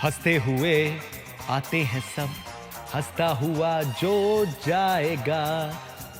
हंसते हुए आते हैं सब, हंसता हुआ जो जाएगा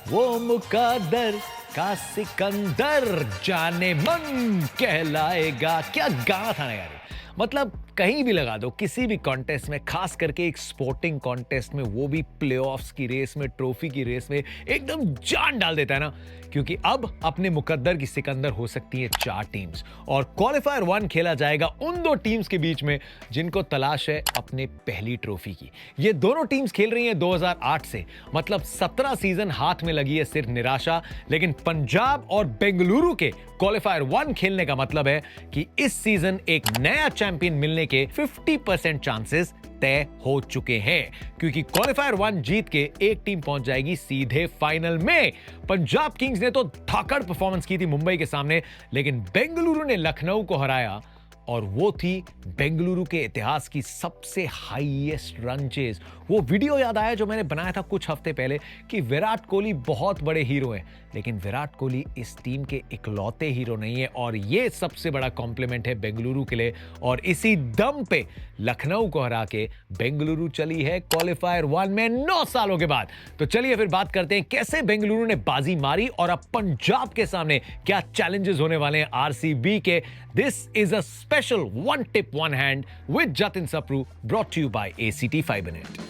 वो मुकद्दर का सिकंदर जाने मन कहलाएगा। क्या गाना था ना यार। मतलब कहीं भी लगा दो, किसी भी कॉन्टेस्ट में, खास करके एक स्पोर्टिंग कॉन्टेस्ट में, वो भी प्लेऑफ्स की रेस में, ट्रॉफी की रेस में एकदम जान डाल देता है ना। क्योंकि अब अपने मुकद्दर की सिकंदर हो सकती है 4 टीम्स और क्वालिफायर 1 खेला जाएगा उन 2 टीम्स के बीच में जिनको तलाश है अपने पहली ट्रॉफी की। ये दोनों टीम्स खेल रही हैं 2008 से, मतलब 17 सीजन हाथ में लगी है सिर्फ निराशा। लेकिन पंजाब और बेंगलुरु के क्वालिफायर 1 खेलने का मतलब है कि इस सीजन एक नया चैंपियन मिलने के 50% चांसेस तय हो चुके हैं, क्योंकि क्वालिफायर 1 जीत के एक टीम पहुंच जाएगी सीधे फाइनल में। पंजाब किंग्स ने तो धाकड़ परफॉर्मेंस की थी मुंबई के सामने, लेकिन बेंगलुरु ने लखनऊ को हराया और वो थी बेंगलुरु के इतिहास की सबसे हाईएस्ट रन चेज। वो वीडियो याद आया जो मैंने बनाया था कुछ हफ्ते पहले कि विराट कोहली बहुत बड़े हीरो हैं, लेकिन विराट कोहली इस टीम के इकलौते हीरो नहीं है और ये सबसे बड़ा कॉम्प्लीमेंट है बेंगलुरु के लिए। और इसी दम पे लखनऊ को हरा के बेंगलुरु चली है क्वालिफायर 1 में 9 सालों के बाद। तो चलिए फिर बात करते हैं कैसे बेंगलुरु ने बाजी मारी और अब पंजाब के सामने क्या चैलेंजेस होने वाले हैं आरसीबी के। This is a special one tip one hand with Jatin Sapru, brought to you by ACT FiberNet।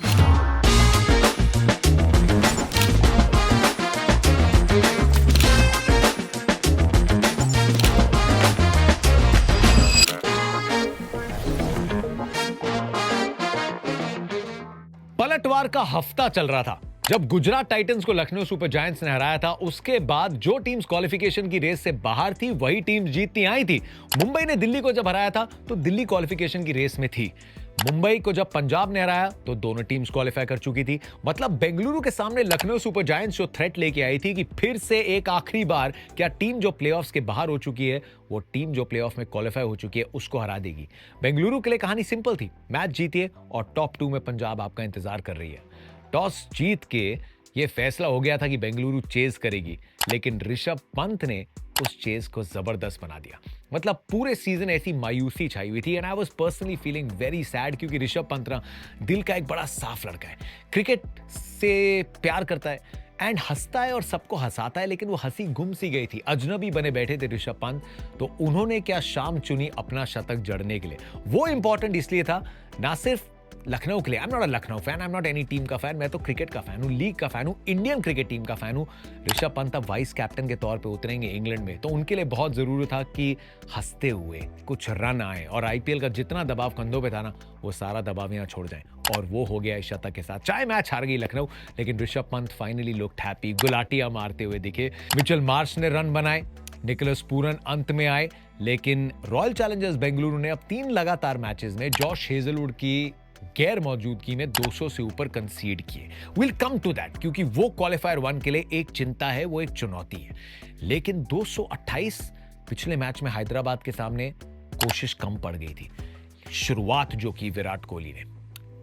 पलटवार का हफ्ता चल रहा था जब गुजरात टाइटंस को लखनऊ सुपर जायंट्स ने हराया था। उसके बाद जो टीम्स क्वालिफिकेशन की रेस से बाहर थी वही टीम्स जीतती आई थी। मुंबई ने दिल्ली को जब हराया था तो दिल्ली क्वालिफिकेशन की रेस में थी। मुंबई को जब पंजाब ने हराया तो दोनों टीम्स क्वालिफाई कर चुकी थी। मतलब बेंगलुरु के सामने लखनऊ सुपर जायंट्स जो थ्रेट लेके आई थी कि फिर से एक आखिरी बार क्या टीम जो प्लेऑफ्स के बाहर हो चुकी है वो टीम जो प्लेऑफ में क्वालिफाई हो चुकी है उसको हरा देगी। बेंगलुरु के लिए कहानी सिंपल थी, मैच जीतिए और टॉप 2 में पंजाब आपका इंतजार कर रही है। टॉस जीत के ये फैसला हो गया था कि बेंगलुरु चेज करेगी, लेकिन ऋषभ पंत ने उस चेज को जबरदस्त बना दिया। मतलब पूरे सीजन ऐसी मायूसी छाई हुई थी and I was personally feeling very sad, क्योंकि ऋषभ पंत ना दिल का एक बड़ा साफ लड़का है, क्रिकेट से प्यार करता है एंड हंसता है और सबको हंसाता है, लेकिन वो हंसी गुम सी गई थी। अजनबी बने बैठे थे ऋषभ पंत, तो उन्होंने क्या शाम चुनी अपना शतक जड़ने के लिए। वो इंपॉर्टेंट इसलिए था ना सिर्फ लखनऊ के लिए, I am not a Lucknow fan, I am not any team का फैन, मैं तो क्रिकेट का फैन हूं, लीग का फैन हूं, इंडियन क्रिकेट टीम का फैन हूं। ऋषभ पंत अब वाइस कैप्टन के तौर पे उतरेंगे इंग्लैंड में, तो उनके लिए बहुत जरूरी था कि हंसते हुए कुछ रन आए और आईपीएल का जितना दबाव कंधों पे था ना वो सारा दबाव यहां छोड़ जाए। और वो हो गया इस शतक के साथ। चाहे मैच हार गई लखनऊ, लेकिन Rishabh Pant finally looked happy, गुलाटियां मारते हुए दिखे। मिचेल मार्श ने रन बनाए, निकोलस पूरन अंत में आए, लेकिन रॉयल चैलेंजर्स बेंगलुरु ने अब 3 लगातार मैचेस में जॉश हेजलवुड की गैर मौजूदगी में 200 से ऊपर कंसीड किए। विल कम टू दैट, क्योंकि वो क्वालिफायर 1 के लिए एक चिंता है, वो एक चुनौती है। लेकिन 228 पिछले मैच में हैदराबाद के सामने कोशिश कम पड़ गई थी। शुरुआत जो की विराट कोहली ने,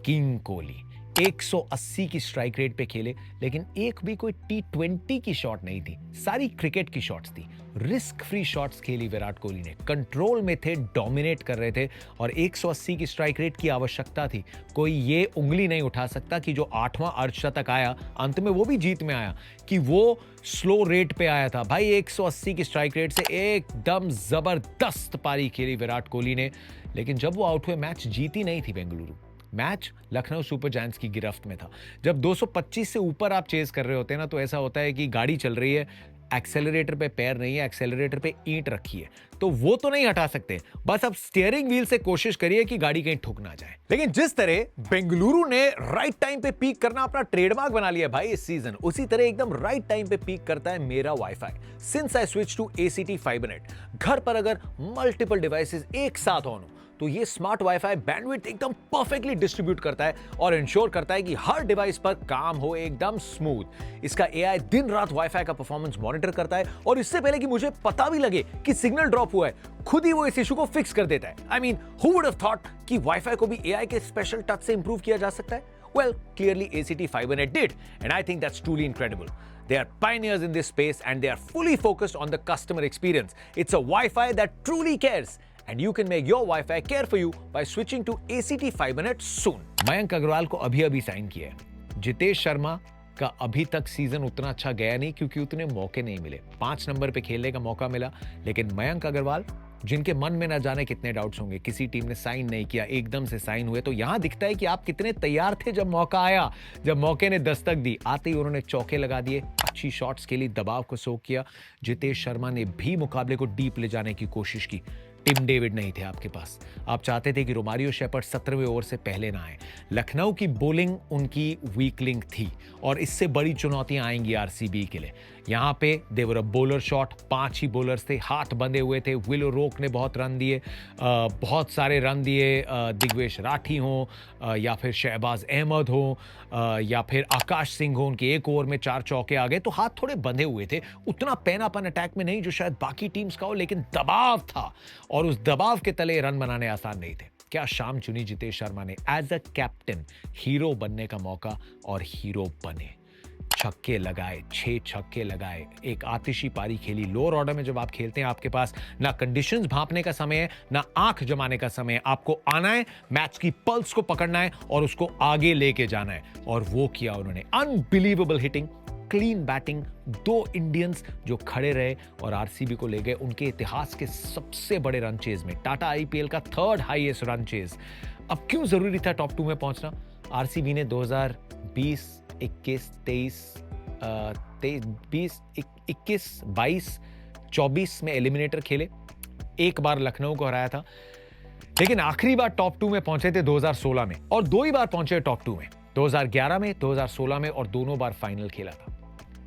किंग कोहली 180 की स्ट्राइक रेट पे खेले, लेकिन एक भी कोई T20 की शॉट नहीं थी, सारी क्रिकेट की शॉट्स थी। रिस्क फ्री शॉट्स खेली विराट कोहली ने, कंट्रोल में थे, डोमिनेट कर रहे थे और 180 की स्ट्राइक रेट की आवश्यकता थी। कोई ये उंगली नहीं उठा सकता कि जो 8वां अर्धशतक आया, अंत में वो भी जीत में आया, कि वो स्लो रेट पे आया था। भाई 180 की स्ट्राइक रेट से एकदम जबरदस्त पारी खेली विराट कोहली ने, लेकिन जब वो आउट हुए मैच जीती नहीं थी Bengaluru. Match Lucknow super giants की गिरफ्त में था। जब 225 से ऊपर आप चेज कर रहे होते हैं ना, तो ऐसा होता है कि गाड़ी चल रही है, एक्सेलरेटर पे पैर नहीं है, एक्सेलरेटर पे ईंट रखी है, तो वो तो नहीं हटा सकते, बस अब स्टीयरिंग व्हील से कोशिश करिए कि गाड़ी कहीं ठुक ना जाए। लेकिन जिस तरह बेंगलुरु ने राइट टाइम पे पीक करना अपना ट्रेडमार्क बना लिया भाई इस सीजन, उसी तरह एकदम राइट टाइम पे पीक करता है मेरा WiFi. Since I switch to ACT FiberNet, घर पर अगर मल्टीपल डिवाइसेस एक साथ ऑन हो तो ये स्मार्ट वाईफाई बैंडविड्थ एकदम परफेक्टली डिस्ट्रीब्यूट करता है और इंश्योर करता है कि हर डिवाइस पर काम हो एकदम स्मूथ। इसका AI दिन रात वाईफाई का परफॉर्मेंस मॉनिटर करता है और इससे पहले कि मुझे पता भी लगे कि सिग्नल ड्रॉप हुआ है, खुद ही वो इस इशू को फिक्स कर देता है। I mean, who would have thought कि वाईफाई को भी AI के स्पेशल टच से इंप्रूव किया जा सकता है? Well, clearly ACT FiberNet did, and I think that's truly incredible. They are pioneers in this space and they are fully focused on the customer experience. It's a Wi-Fi that truly cares. and you can make your Wi-Fi care for you by switching to ACT FiberNet soon. Mayank Agarwal को अभी sign किया है। जितेश शर्मा का अभी तक season उतना अच्छा गया नहीं क्योंकि उतने मौके नहीं मिले। 5 नंबर पे खेलने का मौका मिला, लेकिन मयंक अग्रवाल, जिनके मन में ना जाने कितने डाउट्स होंगे, किसी टीम ने साइन नहीं किया, एकदम से साइन हुए, तो यहां दिखता है कि आप कितने तैयार थे जब मौका आया, जब मौके ने दस्तक दी। आते ही उन्होंने चौके लगा दिए, अच्छी शॉट्स के लिए दबाव को सोख किया। जितेश शर्मा ने भी मुकाबले को डीप ले जाने की कोशिश की। टिम डेविड नहीं थे आपके पास। आप चाहते थे कि रोमारियो शेपर्ड 17वें ओवर से पहले ना आए। लखनऊ की बॉलिंग उनकी वीक लिंक थी और इससे बड़ी चुनौतियां आएंगी आरसीबी के लिए। यहां पे देवर अ बॉलर शॉट, 5 ही बॉलर्स थे, हाथ बंधे हुए थे। विल रोक ने बहुत रन दिए, बहुत सारे रन दिए। दिग्वेश राठी हो या फिर शहबाज अहमद हो या फिर आकाश सिंह हो, उनके एक ओवर में 4 चौके आ गए, तो हाथ थोड़े बंधे हुए थे। उतना पैनापन अटैक में नहीं जो शायद बाकी टीम्स का हो, लेकिन दबाव था और उस दबाव के तले रन बनाने आसान नहीं थे। क्या शाम चुनी जितेश शर्मा ने एज अ कैप्टन, हीरो बनने का मौका, और हीरो बने। छक्के लगाए, 6 छक्के लगाए, एक आतिशी पारी खेली। लोअर ऑर्डर में जब आप खेलते हैं, आपके पास ना कंडीशंस भांपने का समय है, ना आंख जमाने का समय है। आपको आना है, मैच की पल्स को पकड़ना है और उसको आगे लेके जाना है, और वो किया उन्होंने। Unbelievable hitting, clean batting, 2 Indians जो खड़े रहे और आरसीबी को ले गए उनके इतिहास के सबसे बड़े रन चेज में। टाटा आईपीएल का 3rd हाईएस्ट रन चेज। अब क्यों जरूरी था टॉप 2 में पहुंचना? आरसीबी ने 2020, 21, 22, 24 में एलिमिनेटर खेले। एक बार लखनऊ को हराया था, लेकिन आखिरी बार टॉप 2 में पहुंचे थे 2016 में, और 2 ही बार पहुंचे टॉप 2 में, 2011 में, 2016 में, और दोनों बार फाइनल खेला था।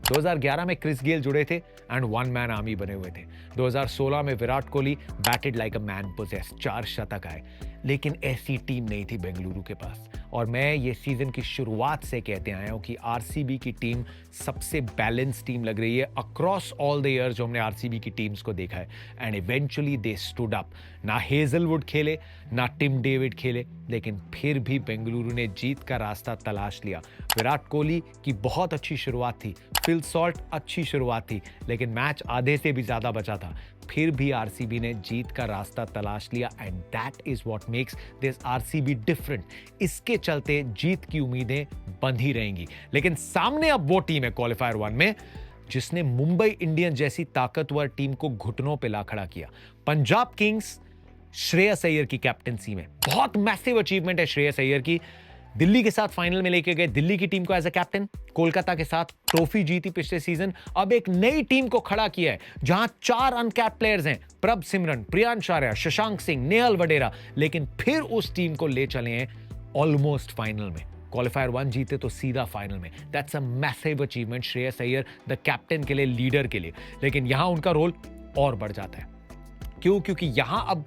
2011 में क्रिस गेल जुड़े थे एंड 1 मैन आर्मी बने हुए थे। 2016 में Virat Kohli batted like a man possess, 4 शतक आए, लेकिन ऐसी टीम नहीं थी बेंगलुरु के पास। और मैं ये सीजन की शुरुआत से कहते आया हूं कि आरसीबी की टीम सबसे बैलेंस टीम लग रही है अक्रॉस ऑल द ईयर्स जो हमने आरसीबी की टीम्स को देखा है, and eventually they stood up. ना हेजलवुड खेले, ना टिम डेविड खेले, लेकिन फिर भी बेंगलुरु ने जीत का रास्ता तलाश लिया। विराट कोहली की बहुत अच्छी शुरुआत थी, फिल सॉल्ट अच्छी शुरुआत थी, लेकिन मैच आधे से भी ज्यादा बचा था। फिर भी आरसीबी ने जीत का रास्ता तलाश लिया, and that is what makes this RCB different. इसके चलते जीत की उम्मीदें बंधी रहेंगी। लेकिन सामने अब वो टीम है क्वालिफायर 1 में जिसने मुंबई इंडियंस जैसी ताकतवर टीम को घुटनों पे ला खड़ा किया। पंजाब किंग्स श्रेयस अय्यर की कैप्टनसी में, बहुत मैसिव अचीवमेंट है श्रेयस अय्यर की। दिल्ली के साथ फाइनल में लेके गए दिल्ली की टीम को एज अ कैप्टन, कोलकाता के साथ ट्रॉफी जीती पिछले सीजन। अब एक नई टीम को खड़ा किया है जहां 4 अनकैप्ड प्लेयर्स हैं, प्रभ सिमरन, प्रियांश आर्या, शशांक सिंह, नेहल वडेरा, लेकिन फिर उस टीम को ले चले हैं ऑलमोस्ट फाइनल में। क्वालिफायर 1 जीते तो सीधा फाइनल में। That's a massive achievement Shreyas Iyer the captain के लिए, लीडर के लिए। लेकिन यहां उनका रोल और बढ़ जाता है। क्यों? क्योंकि यहां अब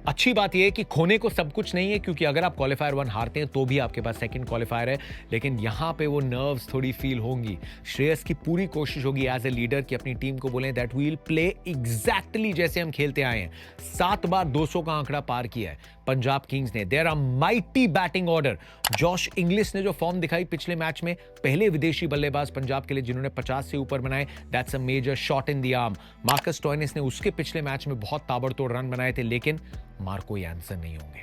अच्छी बात यह है कि खोने को सब कुछ नहीं है, क्योंकि अगर आप क्वालिफायर 1 हारते हैं तो भी आपके पास सेकंड क्वालिफायर है, लेकिन यहां पे वो नर्व्स थोड़ी फील होंगी। श्रेयस की पूरी कोशिश होगी एज ए लीडर कि अपनी टीम को बोलें that we will play exactly जैसे हम खेलते आए हैं। 7 बार 200 का आंकड़ा पार किया है पंजाब किंग्स ने। There are mighty batting order. Josh Inglis ने जो फॉर्म दिखाई पिछले मैच में, पहले विदेशी बल्लेबाज पंजाब के लिए जिन्होंने 50 से ऊपर बनाए, that's a major shot in the arm. Marcus Stoinis ने उसके पिछले मैच में बहुत ताबड़तोड़ रन बनाए थे, लेकिन मार्को यान्सन नहीं होंगे।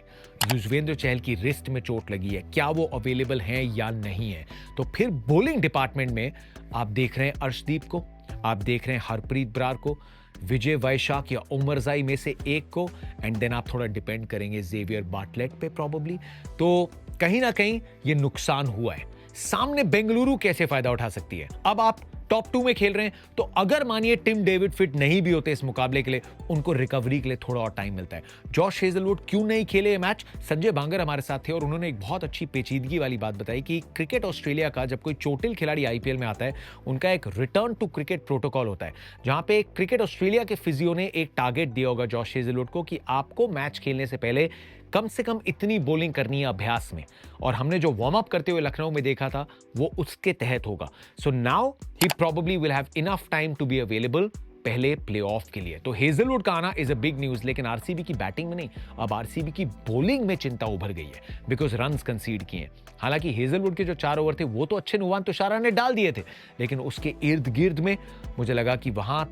युजवेंद्र चहल की रिस्ट में चोट लगी है, क्या वो अवेलेबल हैं या नहीं है? तो फिर बॉलिंग डिपार्टमेंट में आप देख रहे हैं अर्शदीप को, आप देख रहे हैं हरप्रीत बरार को, विजय वैशाख या उमरजाई में से एक को, एंड देन आप थोड़ा डिपेंड करेंगे जेवियर बाटलेट पे प्रॉबेबली। तो कहीं ना कहीं ये नुकसान हुआ है। सामने बेंगलुरु कैसे फायदा उठा सकती है? अब आप टॉप 2 में खेल रहे हैं, तो अगर मानिए टिम डेविड फिट नहीं भी होते इस मुकाबले के लिए, उनको रिकवरी के लिए थोड़ा और टाइम मिलता है। जॉश हेजलवुड क्यों नहीं खेले ये मैच? संजय बांगर हमारे साथ थे और उन्होंने एक बहुत अच्छी पेचीदगी वाली बात बताई कि क्रिकेट ऑस्ट्रेलिया का जब कोई चोटिल खिलाड़ी आईपीएल में आता है, उनका एक रिटर्न टू क्रिकेट प्रोटोकॉल होता है, जहां पे क्रिकेट ऑस्ट्रेलिया के फिजियो ने एक टारगेट दिया होगा जॉश हेजलवुड को कि आपको मैच खेलने से पहले कम से कम इतनी बॉलिंग करनी है अभ्यास में, और हमने जो वार्म अप करते हुए लखनऊ में देखा था वो उसके तहत होगा। So now he probably will have enough time to be available पहले प्लेऑफ के लिए। तो हेजलवुड का आना इज अ बिग न्यूज, लेकिन आरसीबी की बैटिंग में नहीं, अब आरसीबी की बॉलिंग में चिंता उभर गई है बिकॉज रन्स कंसीड किए हैं। हालांकि हेजलवुड के जो 4 ओवर थे वो तो अच्छे नुवान तुषारा ने डाल दिए थे, लेकिन उसके इर्द गिर्द में मुझे लगा कि वहां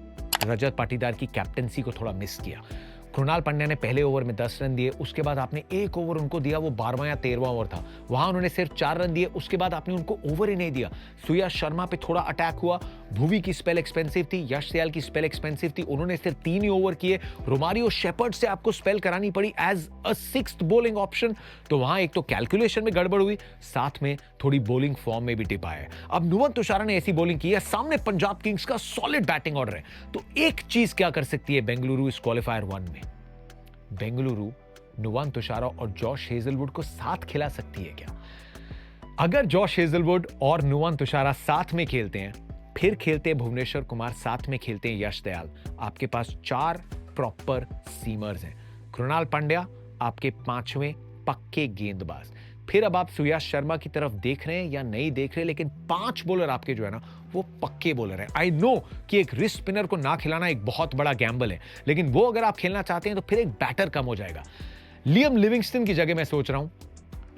रजत पाटीदार की कैप्टनसी को थोड़ा मिस किया। कृणाल पंड्या ने पहले ओवर में 10 रन दिए, उसके बाद आपने एक ओवर उनको दिया, वो 12वां या 13वां ओवर था, वहां उन्होंने सिर्फ 4 रन दिए, उसके बाद आपने उनको ओवर ही नहीं दिया। सुयश शर्मा पे थोड़ा अटैक हुआ, भुवी की स्पेल एक्सपेंसिव थी, यश दयाल की स्पेल एक्सपेंसिव थी, उन्होंने सिर्फ 3 ही ओवर किए। रोमारियो शेपर्ड से आपको स्पेल करानी पड़ी as a 6th bowling option, तो वहां एक तो कैलकुलेशन में गड़बड़ हुई, साथ में थोड़ी बॉलिंग फॉर्म में भी टिप आया। अब नुवन तुषारा ने ऐसी बॉलिंग की है, सामने पंजाब किंग्स का सॉलिड बैटिंग ऑर्डर है, तो एक चीज क्या कर सकती है बेंगलुरु इस क्वालिफायर 1 में? बेंगलुरु नुवन तुषारा और जॉश हेजलवुड को साथ खिला सकती है क्या? अगर जॉश हेजलवुड और नुवन तुषारा साथ में खेलते हैं, फिर खेलते हैं भुवनेश्वर कुमार, साथ में खेलते हैं यश दयाल, आपके पास 4 प्रॉपर सीमर्स हैं। कृणाल पंड्या आपके 5वें पक्के गेंदबाज। फिर अब आप सुयश शर्मा की तरफ देख रहे हैं या नहीं देख रहे, लेकिन 5 बॉलर आपके जो है ना वो पक्के बॉलर हैं। आई नो कि एक रिस्ट स्पिनर को ना खिलाना एक बहुत बड़ा गैम्बल है, लेकिन वो अगर आप खेलना चाहते हैं तो फिर एक बैटर कम हो जाएगा। लियम लिविंगस्टन की जगह मैं सोच रहा हूं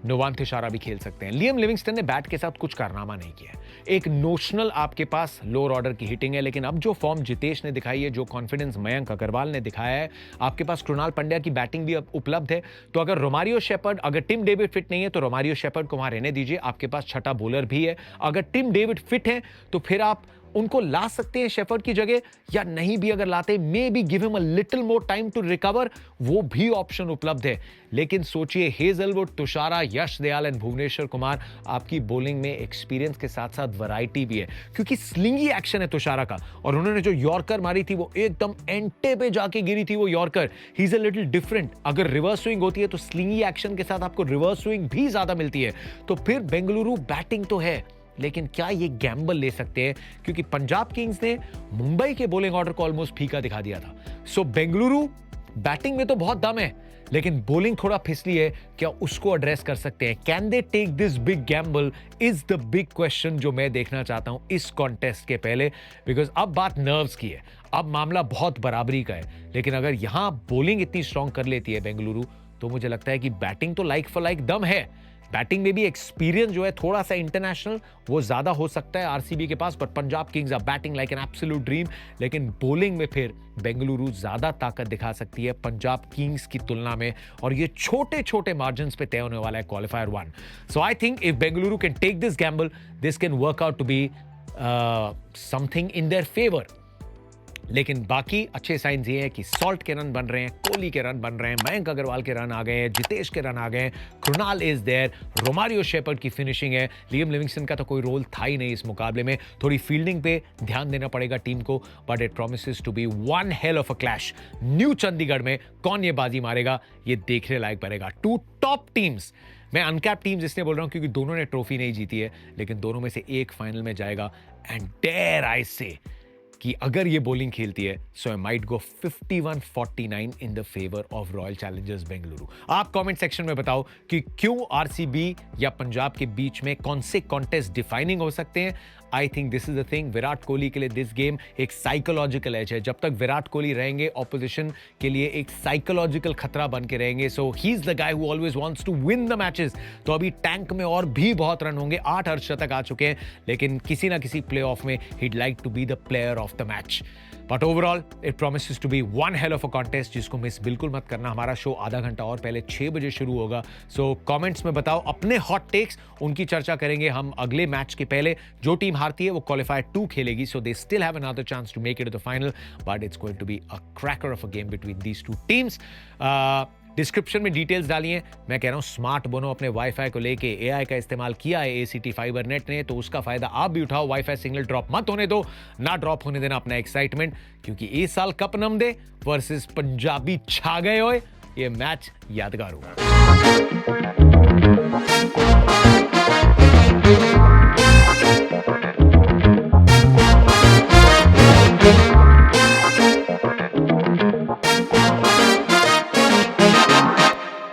नुवन तुषारा भी खेल सकते हैं। लियम लिविंगस्टन ने बैट के साथ कुछ कारनामा नहीं किया है, एक नोशनल आपके पास लोअर ऑर्डर की हिटिंग है, लेकिन अब जो फॉर्म जितेश ने दिखाई है, जो कॉन्फिडेंस मयंक अग्रवाल ने दिखाया है, आपके पास कृणाल पंड्या की बैटिंग भी अब उपलब्ध है। तो अगर रोमारियो शेपर्ड, अगर टिम डेविड फिट नहीं है तो रोमारियो शेपर्ड को वहां रहने दीजिए, आपके पास छठा बॉलर भी है। अगर टिम डेविड फिट है तो फिर आप उनको ला सकते हैं शेफर्ड की जगह, या नहीं भी अगर लाते may be give him a little more time to recover, वो भी ऑप्शन उपलब्ध है। लेकिन सोचिए हेजलवुड, तुषारा, यश दयाल एंड भुवनेश्वर कुमार, आपकी बॉलिंग में एक्सपीरियंस के साथ साथ वैरायटी भी है, क्योंकि स्लिंगी एक्शन है तुषारा का, और उन्होंने जो यॉर्कर मारी थी वो एकदम एंटे पे जाके गिरी थी वो yorker. He is a little different. अगर रिवर्स स्विंग होती है तो स्लिंगी एक्शन के साथ आपको रिवर्स स्विंग भी ज्यादा मिलती है। तो फिर बेंगलुरु बैटिंग तो है, लेकिन क्या ये गैम्बल ले सकते हैं? क्योंकि पंजाब किंग्स ने मुंबई के बॉलिंग ऑर्डर को ऑलमोस्ट फीका दिखा दिया था। सो बेंगलुरु बैटिंग में तो बहुत दम है, लेकिन बॉलिंग थोड़ा फिसली है, क्या उसको एड्रेस कर सकते हैं? Can they take this big gamble is the big question जो मैं देखना चाहता हूं इस कॉन्टेस्ट के पहले, बिकॉज अब बात नर्व्स की है, अब मामला बहुत बराबरी का है। लेकिन अगर यहां बॉलिंग इतनी स्ट्रांग कर लेती है बेंगलुरु, तो मुझे लगता है कि बैटिंग तो लाइक फॉर लाइक दम है। बैटिंग में भी एक्सपीरियंस जो है थोड़ा सा इंटरनेशनल वो ज्यादा हो सकता है आरसीबी के पास, but Punjab Kings are batting like an absolute dream. लेकिन बॉलिंग में फिर बेंगलुरु ज्यादा ताकत दिखा सकती है पंजाब किंग्स की तुलना में, और ये छोटे छोटे मार्जिन पे तय होने वाला है qualifier 1। So I think if Bengaluru can take this gamble, this can work out to be something in their favour. लेकिन बाकी अच्छे साइंस ये हैं कि सॉल्ट के रन बन रहे हैं, कोहली के रन बन रहे हैं, मयंक अग्रवाल के रन आ गए हैं, जितेश के रन आ गए हैं, Krunal is there, Romario Shepherd की फिनिशिंग है। लियम लिविंगस्टन का तो कोई रोल था ही नहीं इस मुकाबले में। थोड़ी फील्डिंग पे ध्यान देना पड़ेगा टीम को, but it promises to be one hell of a clash. New Chandigarh में कौन ये बाजी मारेगा, ये देखने लायक बनेगा। 2 टॉप टीम्स, मैं अनकैप टीम्स इसलिए बोल रहा हूं क्योंकि दोनों ने ट्रॉफी नहीं जीती है, लेकिन दोनों में से एक फाइनल में जाएगा। एंड डेयर आई से कि अगर ये बॉलिंग खेलती है, so I might go 51-49 in the favour of Royal Challengers Bengaluru. आप कमेंट सेक्शन में बताओ कि क्यों आरसीबी या पंजाब के बीच में कौन से कॉन्टेस्ट डिफाइनिंग हो सकते हैं। I think this is the thing, Virat Kohli के लिए दिस गेम एक साइकोलॉजिकल एज है। जब तक विराट कोहली रहेंगे, ऑपोजिशन के लिए एक साइकोलॉजिकल खतरा बन के रहेंगे। So he is the guy who always wants to win the matches. तो अभी टैंक में और भी बहुत रन होंगे, 8 अर्धशतक आ चुके हैं, लेकिन किसी ना किसी प्लेऑफ में he'd like to be the player of the match. But overall, it promises to be one hell of a contest, जिसको मिस बिल्कुल मत करना। हमारा शो आधा घंटा और पहले 6 बजे शुरू होगा। सो कमेंट्स में बताओ अपने हॉट टेक्स, उनकी चर्चा करेंगे हम अगले मैच के पहले। जो टीम हारती है वो क्वालिफायर 2 खेलेगी, so they still have another chance to make it to the final, but it's going to be a cracker of a game between these 2 teams. Description में डिटेल्स डालिए। मैं कह रहा हूं स्मार्ट बनो, अपने वाईफाई को लेके एआई का इस्तेमाल किया है एसीटी फाइबर नेट ने, तो उसका फायदा आप भी उठाओ। वाईफाई सिग्नल ड्रॉप मत होने दो, ना ड्रॉप होने देना अपना एक्साइटमेंट, क्योंकि इस साल कप नमदे वर्सेस पंजाबी छा गए होए, ये मैच यादगार होगा।